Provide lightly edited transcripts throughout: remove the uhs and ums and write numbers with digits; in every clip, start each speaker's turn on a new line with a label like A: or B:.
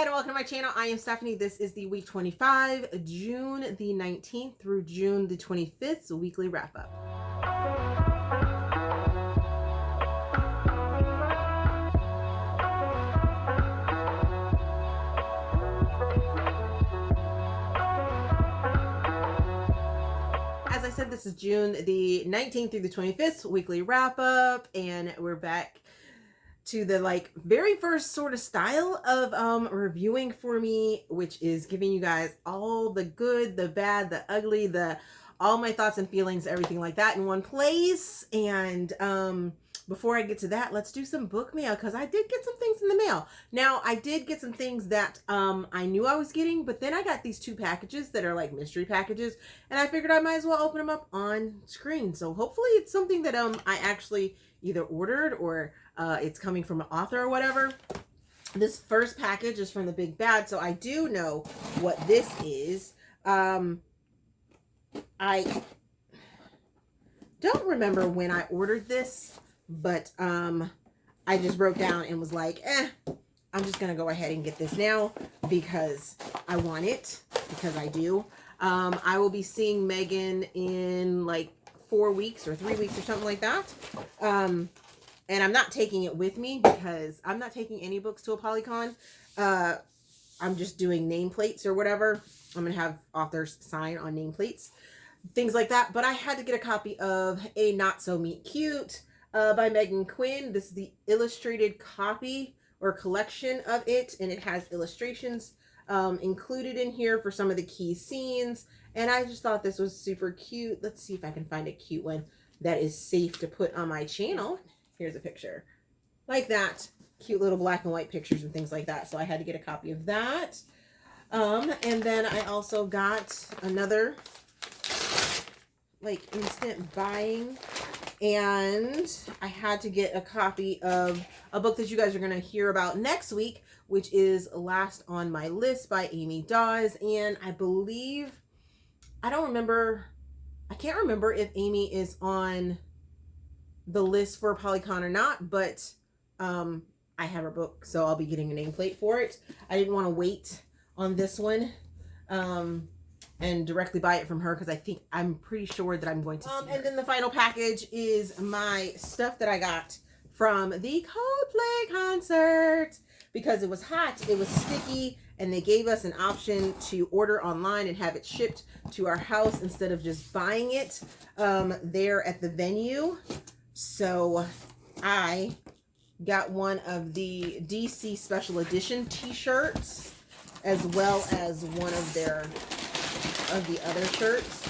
A: and welcome to my channel. I am Stephanie. This is the week 25, June the 19th through June the 25th, weekly wrap up. As I said, this is June the 19th through the 25th, weekly wrap up, and we're back to the very first sort of style of reviewing for me, which is giving you guys all the good, the bad, the ugly, all my thoughts and feelings, everything like that in one place. And before I get to that, let's do some book mail, because I did get some things in the mail. Now, I did get some things that I knew I was getting, but then I got these two packages that are like mystery packages, and I figured I might as well open them up on screen. So hopefully it's something that I actually either ordered or it's coming from an author or whatever. This first package is from the Big Bad, so I do know what this is. I don't remember when I ordered this, but I just wrote down and was like, I'm just gonna go ahead and get this now because I want it, because I do. I will be seeing Megan in like 4 weeks or 3 weeks or something like that. And I'm not taking it with me because I'm not taking any books to a Polycon. I'm just doing nameplates or whatever. I'm going to have authors sign on nameplates, things like that. But I had to get a copy of A Not So Meet Cute by Megan Quinn. This is the illustrated copy or collection of it, and it has illustrations included in here for some of the key scenes. And I just thought this was super cute. Let's see if I can find a cute one that is safe to put on my channel. Here's a picture like that. Cute little black and white pictures and things like that. So I had to get a copy of that. And then I also got another like instant buying, and I had to get a copy of a book that you guys are going to hear about next week, which is Last on My List by Amy Daws. And I believe, I can't remember if Amy is on the list for Polycon or not, but I have her book, so I'll be getting a nameplate for it. I didn't want to wait on this one and directly buy it from her, because I'm pretty sure that I'm going to see her. And then the final package is my stuff that I got from the Coldplay concert. Because it was hot, it was sticky, and they gave us an option to order online and have it shipped to our house instead of just buying it there at the venue. So I got one of the DC Special Edition t-shirts, as well as one of the other shirts.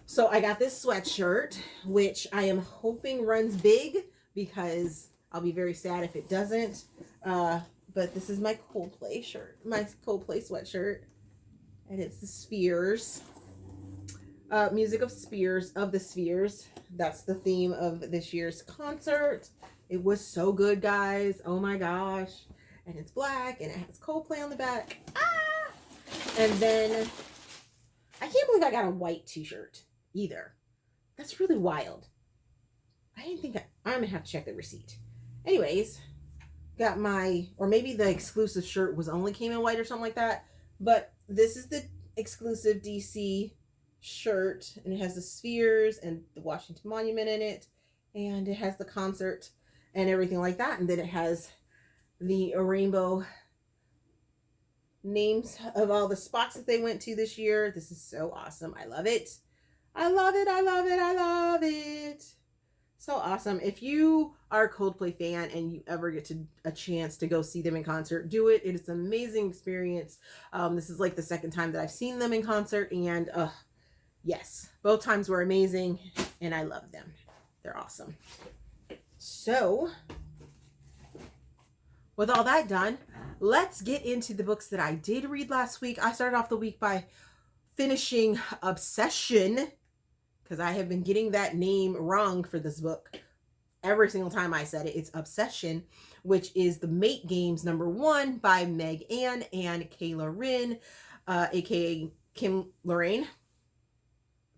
A: So I got this sweatshirt, which I am hoping runs big, because I'll be very sad if it doesn't. But this is my Coldplay shirt, my Coldplay sweatshirt, and it's the Spheres. Music of the Spheres. That's the theme of this year's concert. It was so good, guys. Oh my gosh. And it's black, and it has Coldplay on the back. Ah! And then I can't believe I got a white t-shirt either. That's really wild. I didn't think I'm gonna have to check the receipt. Anyways, got or maybe the exclusive shirt only came in white or something like that. But this is the exclusive DC shirt, and it has the Spheres and the Washington Monument in it, and it has the concert and everything like that. And then it has the rainbow names of all the spots that they went to this year. This is so awesome. I love it. I love it. I love it. I love it. So awesome. If you are a Coldplay fan and you ever get a chance to go see them in concert, do it. It is an amazing experience. This is like the second time that I've seen them in concert, and yes, both times were amazing, and I love them. They're awesome. So with all that done, let's get into the books that I did read last week. I started off the week by finishing Obsession, because I have been getting that name wrong for this book every single time I said it. It's Obsession, which is the Mate Games #1 by Meg Ann and Kay Loraine, aka Kim Loraine.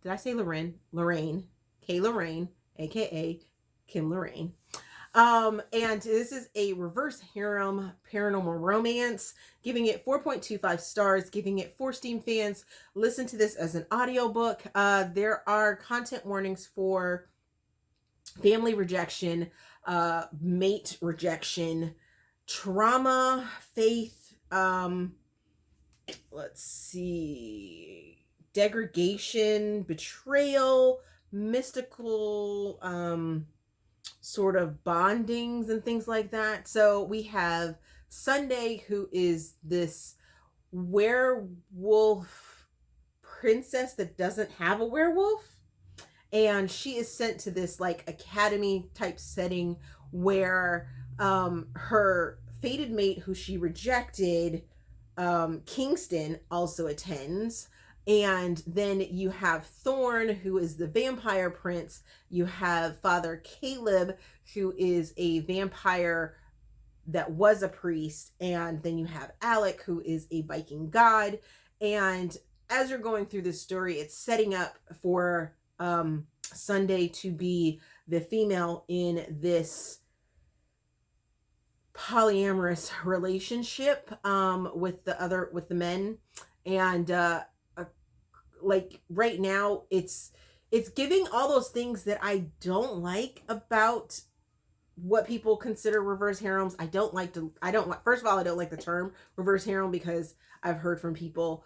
A: Did I say Loraine? Loraine. Kay Loraine, aka Kim Loraine. And this is a reverse harem paranormal romance, giving it 4.25 stars, giving it 4 Steam fans. Listen to this as an audiobook. There are content warnings for family rejection, mate rejection, trauma, faith, let's see, degradation, betrayal, mystical, sort of bondings and things like that. So we have Sunday, who is this werewolf princess that doesn't have a werewolf, and she is sent to this like academy type setting where her fated mate, who she rejected, Kingston, also attends. And then you have Thorn, who is the vampire prince. You have Father Caleb, who is a vampire that was a priest. And then you have Alec, who is a Viking god. And as you're going through this story, it's setting up for Sunday to be the female in this polyamorous relationship with the men. And like right now it's giving all those things that I don't like about what people consider reverse harems. First of all, I don't like the term reverse harem, because I've heard from people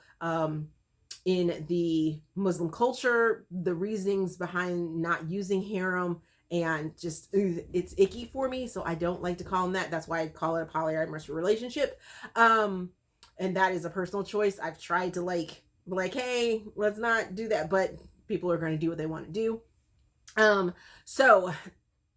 A: in the Muslim culture the reasonings behind not using harem, and just it's icky for me, so I don't like to call them that. That's why I call it a polyamorous relationship. And that is a personal choice. I've tried to like hey, let's not do that, but people are going to do what they want to do. So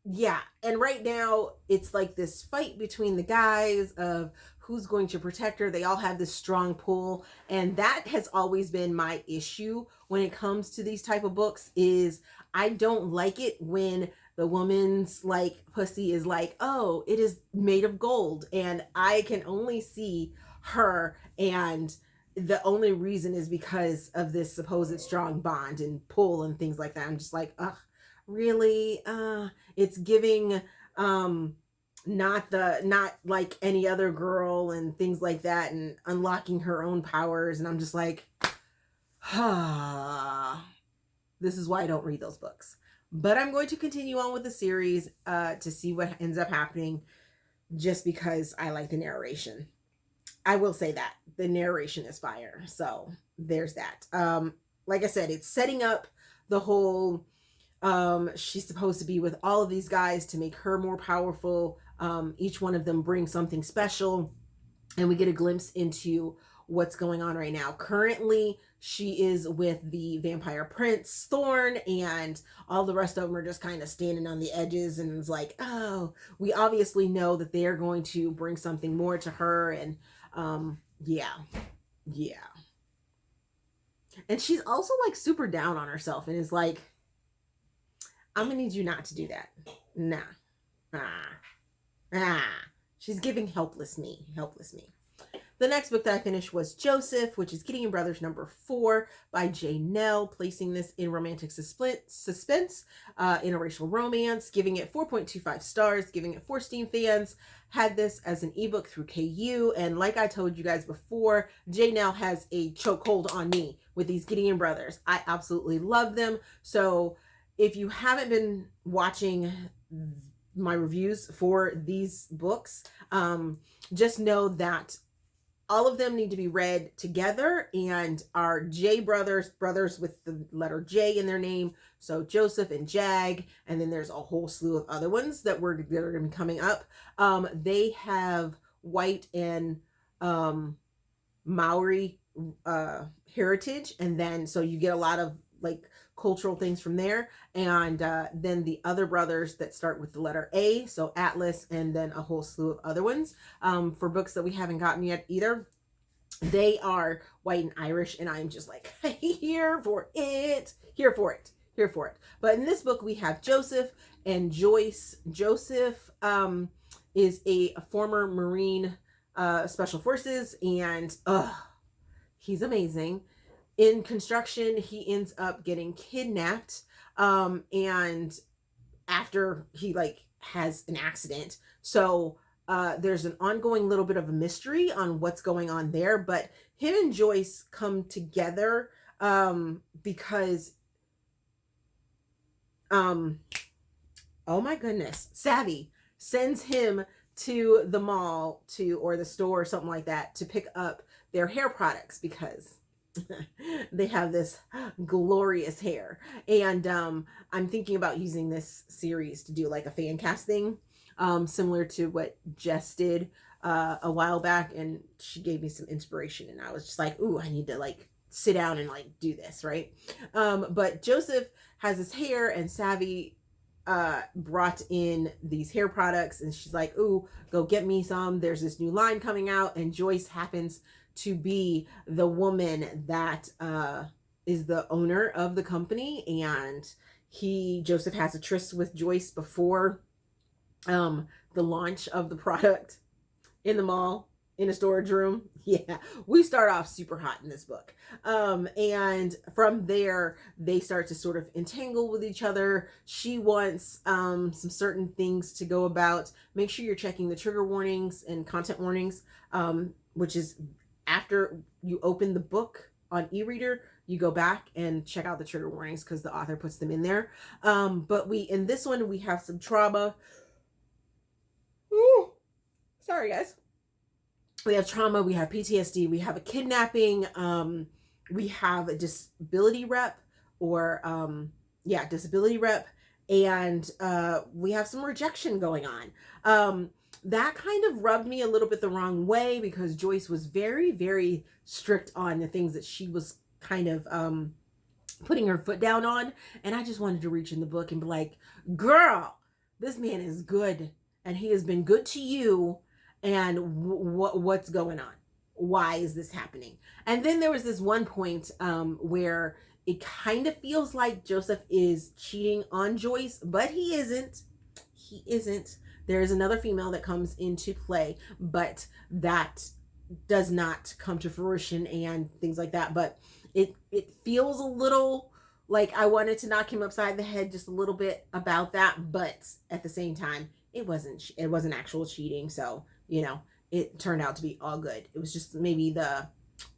A: yeah, and right now it's like this fight between the guys of who's going to protect her. They all have this strong pull, and that has always been my issue when it comes to these type of books. Is I don't like it when the woman's like pussy is like, oh, it is made of gold, and I can only see her, and the only reason is because of this supposed strong bond and pull and things like that. I'm just like, ugh, really? It's giving not like any other girl and things like that, and unlocking her own powers. And I'm just like, this is why I don't read those books. But I'm going to continue on with the series to see what ends up happening, just because I like the narration. I will say that the narration is fire. So there's that. Like I said, it's setting up the whole she's supposed to be with all of these guys to make her more powerful. Each one of them brings something special, and we get a glimpse into what's going on right now. Currently, she is with the vampire prince Thorn, and all the rest of them are just kind of standing on the edges, and it's like, oh, we obviously know that they are going to bring something more to her. And yeah. And she's also like super down on herself, and is like, I'm gonna need you not to do that. Nah. She's giving helpless me. The next book that I finished was Joseph, which is Gideon Brothers number 4 by Nell, placing this in romantic suspense, interracial romance, giving it 4.25 stars, giving it 4 Steam fans. Had this as an ebook through KU, and like I told you guys before, Nell has a chokehold on me with these Gideon Brothers. I absolutely love them. So if you haven't been watching my reviews for these books, just know that all of them need to be read together, and are J brothers with the letter J in their name. So Joseph and Jag, and then there's a whole slew of other ones that are going to be coming up. They have white and Maori heritage, and then so you get a lot of like cultural things from there. And then the other brothers that start with the letter A, so Atlas, and then a whole slew of other ones. For books that we haven't gotten yet either, they are white and Irish, and I'm just like, here for it. But in this book we have Joseph and Joyce. Joseph is a former Marine Special Forces, and he's amazing. In construction, he ends up getting kidnapped, and after he like has an accident. So there's an ongoing little bit of a mystery on what's going on there, but him and Joyce come together because oh my goodness, Savvy sends him to the mall or the store or something like that to pick up their hair products because they have this glorious hair. And I'm thinking about using this series to do like a fan casting, similar to what Jess did a while back, and she gave me some inspiration, and I was just like, ooh, I need to like sit down and like do this, right? But Joseph has his hair, and Savvy brought in these hair products, and she's like, ooh, go get me some. There's this new line coming out, and Joyce happens to be the woman that is the owner of the company, and Joseph has a tryst with Joyce before the launch of the product in the mall, in a storage room. Yeah, we start off super hot in this book. And from there, they start to sort of entangle with each other. She wants some certain things to go about. Make sure you're checking the trigger warnings and content warnings, which is after you open the book on e-reader, you go back and check out the trigger warnings because the author puts them in there. But in this one, we have some trauma. Ooh, sorry, guys. We have trauma, we have PTSD, we have a kidnapping, we have a disability rep, disability rep, and we have some rejection going on. That kind of rubbed me a little bit the wrong way because Joyce was very, very strict on the things that she was kind of putting her foot down on, and I just wanted to reach in the book and be like, girl, this man is good, and he has been good to you. And what's going on? Why is this happening? And then there was this one point where it kind of feels like Joseph is cheating on Joyce, but he isn't. He isn't. There is another female that comes into play, but that does not come to fruition and things like that. But it feels a little like I wanted to knock him upside the head just a little bit about that, but at the same time, it wasn't actual cheating. So, you know, it turned out to be all good. It was just maybe the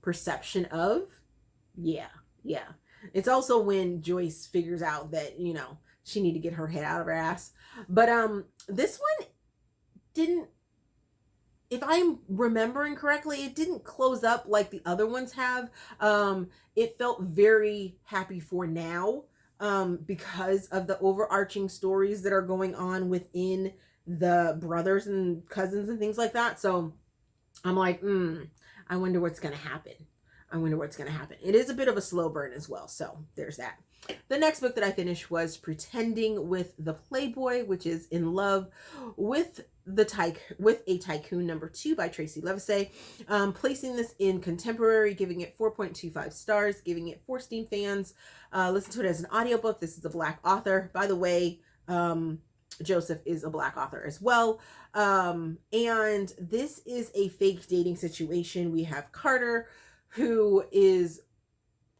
A: perception of, yeah. It's also when Joyce figures out that, you know, she need to get her head out of her ass. But this one didn't, if I'm remembering correctly, it didn't close up like the other ones have. It felt very happy for now because of the overarching stories that are going on within the brothers and cousins and things like that. So I'm like, I wonder what's going to happen. It is a bit of a slow burn as well. So there's that. The next book that I finished was Pretending with the Playboy, which is In Love with a Tycoon #2 by Tracey Livesay. Placing this in contemporary, giving it 4.25 stars, giving it 4 Steam fans. Listen to it as an audiobook. This is a Black author. By the way, Joseph is a Black author as well. And this is a fake dating situation. We have Carter, who is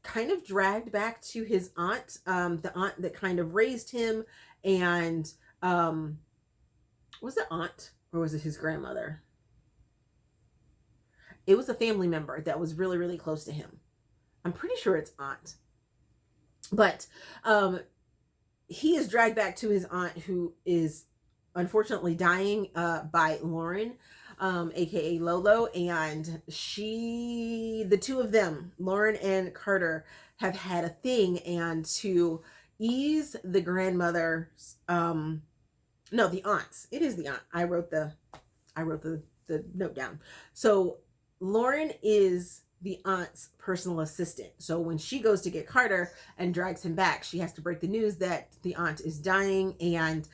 A: kind of dragged back to his aunt, the aunt that kind of raised him. And was it aunt or was it his grandmother? It was a family member that was really, really close to him. I'm pretty sure it's aunt. But he is dragged back to his aunt, who is unfortunately dying by Loraine, aka Lolo, and the two of them, Loraine and Carter, have had a thing, and to ease the grandmother's the aunts. It is the aunt. I wrote the note down. So Loraine is the aunt's personal assistant. So when she goes to get Carter and drags him back, she has to break the news that the aunt is dying. And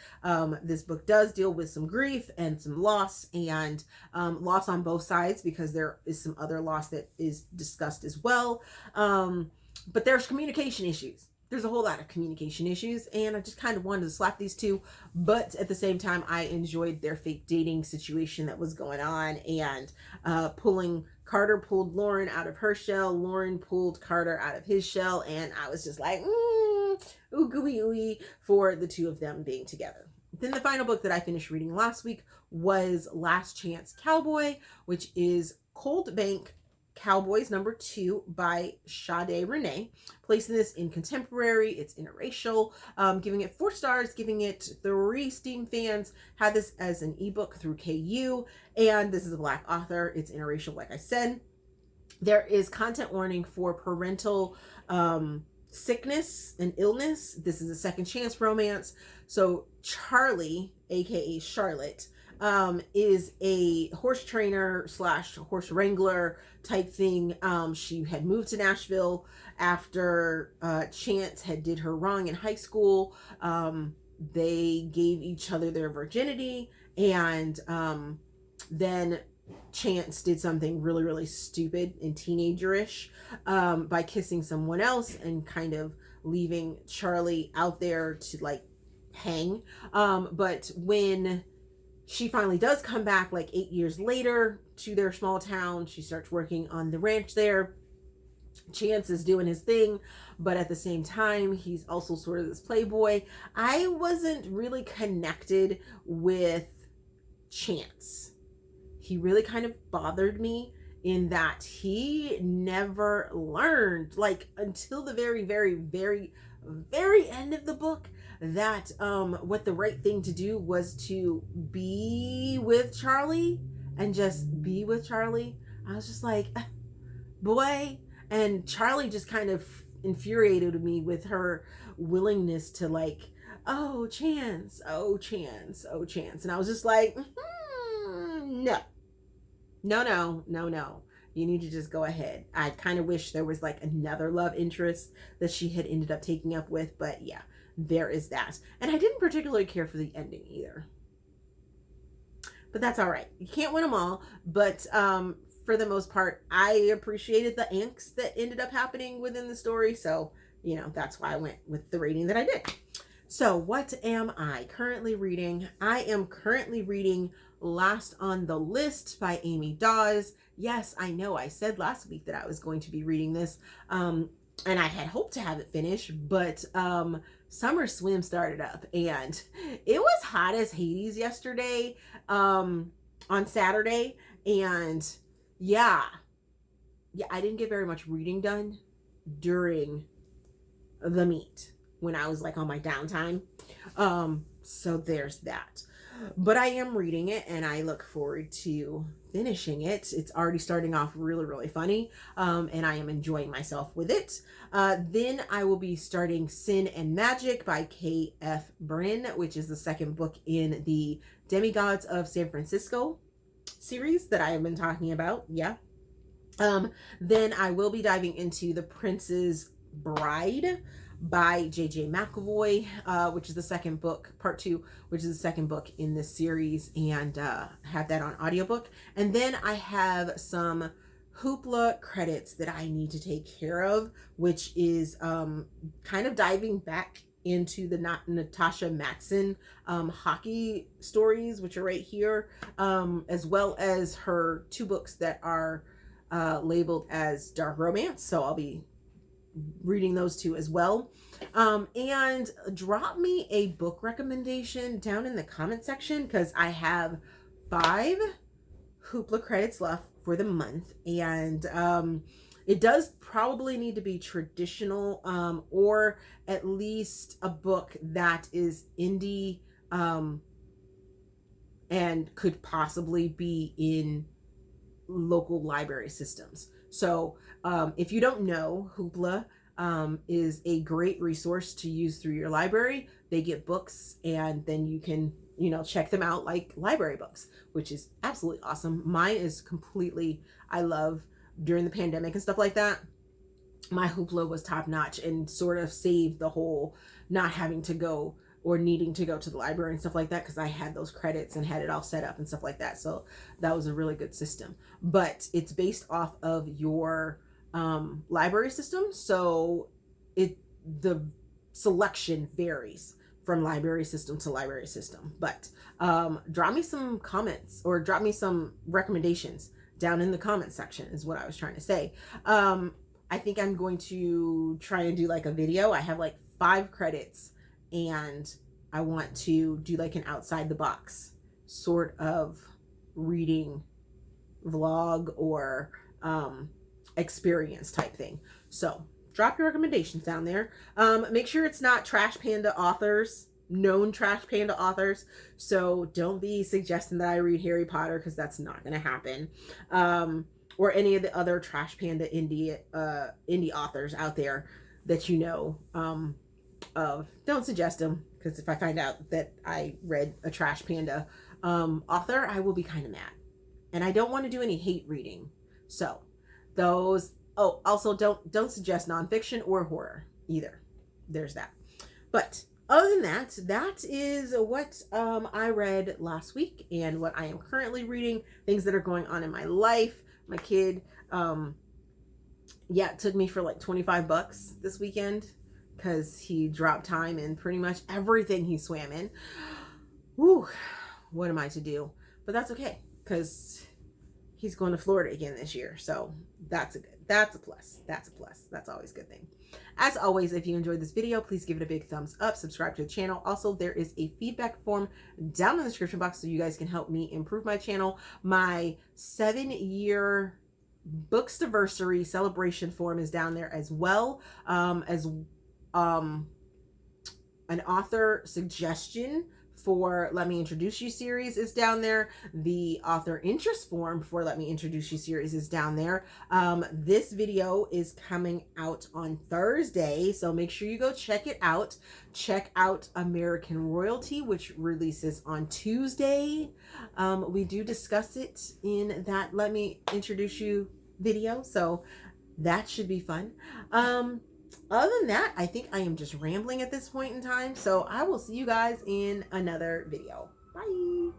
A: this book does deal with some grief and some loss, and loss on both sides, because there is some other loss that is discussed as well. But there's communication issues. There's a whole lot of communication issues, and I just kind of wanted to slap these two, but at the same time, I enjoyed their fake dating situation that was going on, and Carter pulled Loraine out of her shell, Loraine pulled Carter out of his shell, and I was just like, ooh, gooey, ooey, for the two of them being together. Then the final book that I finished reading last week was Last Chance Cowboy, which is Cold Bank Cowboys #2 by Sade Rena. Placing this in contemporary, it's interracial, giving it 4 stars, giving it 3 Steam fans. Had this as an ebook through KU, and this is a Black author. It's interracial, like I said. There is content warning for parental sickness and illness. This is a second chance romance. So Charlie, aka Charlotte, is a horse trainer / horse wrangler type thing. She had moved to Nashville after Chance had did her wrong in high school. They gave each other their virginity, and then Chance did something really, really stupid and teenagerish by kissing someone else and kind of leaving Charlie out there to like hang. But when she finally does come back like 8 years later to their small town, she starts working on the ranch there. Chance is doing his thing, but at the same time, he's also sort of this playboy. I wasn't really connected with Chance. He really kind of bothered me in that he never learned, like until the very, very, very, very end of the book, that what the right thing to do was to be with Charlie and just be with Charlie. I was just like, boy. And Charlie just kind of infuriated me with her willingness to like, oh, Chance, oh, Chance, oh, Chance. And I was just like, no. You need to just go ahead. I kind of wish there was like another love interest that she had ended up taking up with, but yeah, there is that. And I didn't particularly care for the ending either. But that's all right. You can't win them all, but for the most part, I appreciated the angst that ended up happening within the story, so you know, that's why I went with the rating that I did. So what am I currently reading? I am currently reading Last on the List by Amy Daws. Yes, I know I said last week that I was going to be reading this, and I had hoped to have it finished, but summer swim started up, and it was hot as Hades yesterday on Saturday, and yeah, I didn't get very much reading done during the meet when I was like on my downtime. So there's that. But I am reading it and I look forward to finishing it. It's already starting off really, really funny. And I am enjoying myself with it. Then I will be starting Sin and Magic by K.F. Breene, which is the second book in the Demigods of San Francisco series that I have been talking about. Yeah. Then I will be diving into The Prince's Bride by J.J. McAvoy, which is the second book, part 2, which is the second book in this series, and have that on audiobook. And then I have some Hoopla credits that I need to take care of, which is kind of diving back into the Natasha Matson hockey stories, which are right here, as well as her 2 books that are labeled as dark romance. So I'll be reading those 2 as well. And drop me a book recommendation down in the comment section, because I have 5 Hoopla credits left for the month, and it does probably need to be traditional, or at least a book that is indie, and could possibly be in local library systems. So if you don't know, Hoopla is a great resource to use through your library. They get books, and then you can, you know, check them out like library books, which is absolutely awesome. Mine is completely, I love, during the pandemic and stuff like that, my Hoopla was top notch and sort of saved the whole not having to go or needing to go to the library and stuff like that, because I had those credits and had it all set up and stuff like that. So that was a really good system. But it's based off of your library system, so the selection varies from library system to library system. But drop me some comments or drop me some recommendations down in the comment section is what I was trying to say. I think I'm going to try and do like a video. I have like 5 credits, and I want to do like an outside the box sort of reading vlog or experience type thing. So drop your recommendations down there. Make sure it's not Trash Panda authors, known Trash Panda authors. So don't be suggesting that I read Harry Potter, because that's not going to happen. Or any of the other Trash Panda indie authors out there that you know of. Don't suggest them, because if I find out that I read a Trash Panda author, I will be kind of mad. And I don't want to do any hate reading. So those, oh, also don't suggest nonfiction or horror either. There's that. But other than that, that is what I read last week and what I am currently reading, things that are going on in my life. My kid, yeah, it took me for like $25 this weekend because he dropped time in pretty much everything he swam in. Whew, what am I to do? But that's okay, because he's going to Florida again this year. So that's a plus. That's a plus. That's always a good thing. As always, if you enjoyed this video, please give it a big thumbs up, subscribe to the channel. Also, there is a feedback form down in the description box so you guys can help me improve my channel. My 7-year books anniversary celebration form is down there as well, as an author suggestion for Let Me Introduce You series is down there. The author interest form for Let Me Introduce You series is down there. This video is coming out on Thursday, so make sure you go check it out. Check out American Royalty, which releases on Tuesday. We do discuss it in that Let Me Introduce You video, so that should be fun. Other than that, I think I am just rambling at this point in time. So I will see you guys in another video. Bye.